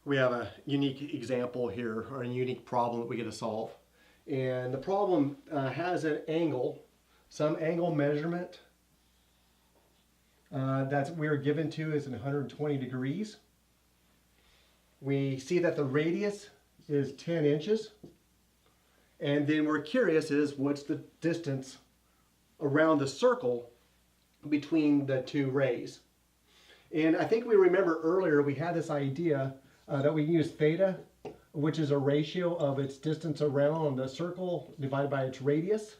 we have a unique example here, or a unique problem that we get to solve. And the problem has an angle, some angle measurement that we're given to is 120 degrees. We see that the radius is 10 inches. And then we're curious is what's the distance around the circle between the two rays. And I think we remember earlier we had this idea that we can use theta, which is a ratio of its distance around the circle divided by its radius.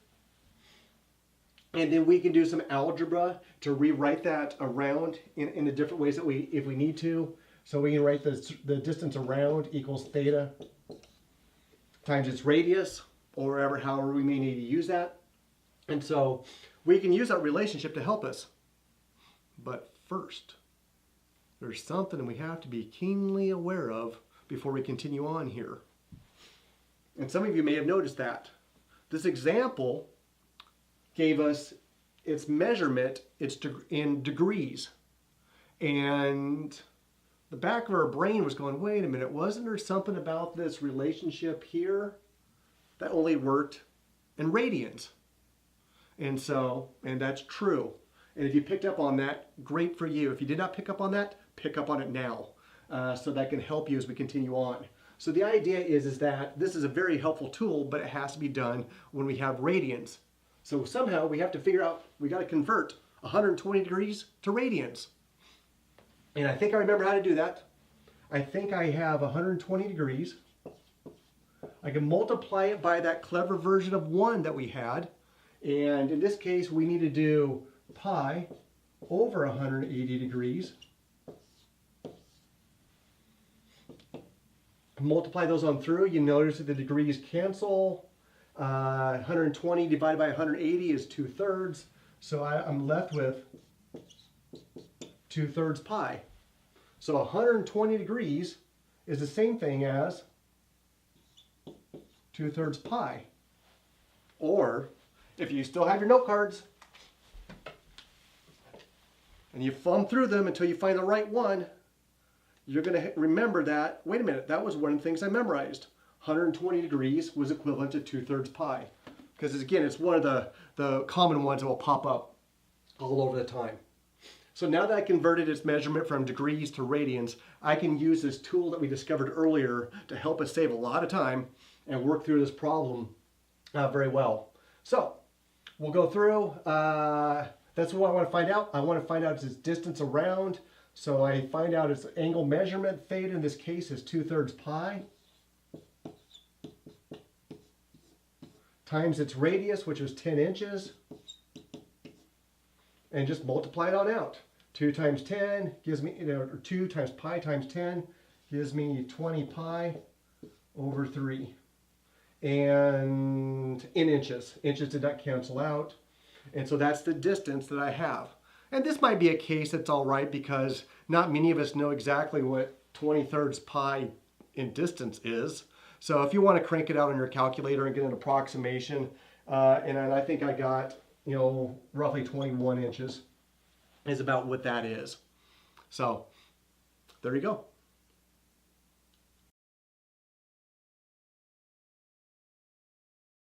And then we can do some algebra to rewrite that around in the different ways that if we need to. So we can write the distance around equals theta times its radius, or however we may need to use that. And so we can use that relationship to help us. But first, there's something we have to be keenly aware of before we continue on here. And some of you may have noticed that. This example gave us its measurement, in degrees. And the back of our brain was going, wait a minute, wasn't there something about this relationship here that only worked in radians? And that's true. And if you picked up on that, great for you. If you did not pick up on that, pick up on it now. So that can help you as we continue on. So the idea is that this is a very helpful tool, but it has to be done when we have radians. So somehow we have to figure out, we got to convert 120 degrees to radians. And I think I remember how to do that. I think I have 120 degrees. I can multiply it by that clever version of 1 that we had. And in this case, we need to do pi over 180 degrees. Multiply those on through. You notice that the degrees cancel. 120 divided by 180 is 2/3. So I'm left with 2/3 pi. So 120 degrees is the same thing as 2/3 pi. Or if you still have your note cards and you thumb through them until you find the right one, you're going to remember that, wait a minute, that was one of the things I memorized. 120 degrees was equivalent to 2/3 pi. Because again, it's one of the common ones that will pop up all over the time. So now that I converted its measurement from degrees to radians, I can use this tool that we discovered earlier to help us save a lot of time and work through this problem very well. So we'll go through, that's what I want to find out. I want to find out its distance around. So I find out its angle measurement, theta in this case is 2/3 pi, times its radius, which was 10 inches, and just multiply it on out. 2 times 10 gives me, or 2 times pi times 10 gives me 20 pi over 3. And in inches. Inches did not cancel out. And so that's the distance that I have. And this might be a case that's all right because not many of us know exactly what 20/3 pi in distance is. So if you want to crank it out on your calculator and get an approximation, and I think I got, roughly 21 inches is about what that is. So there you go.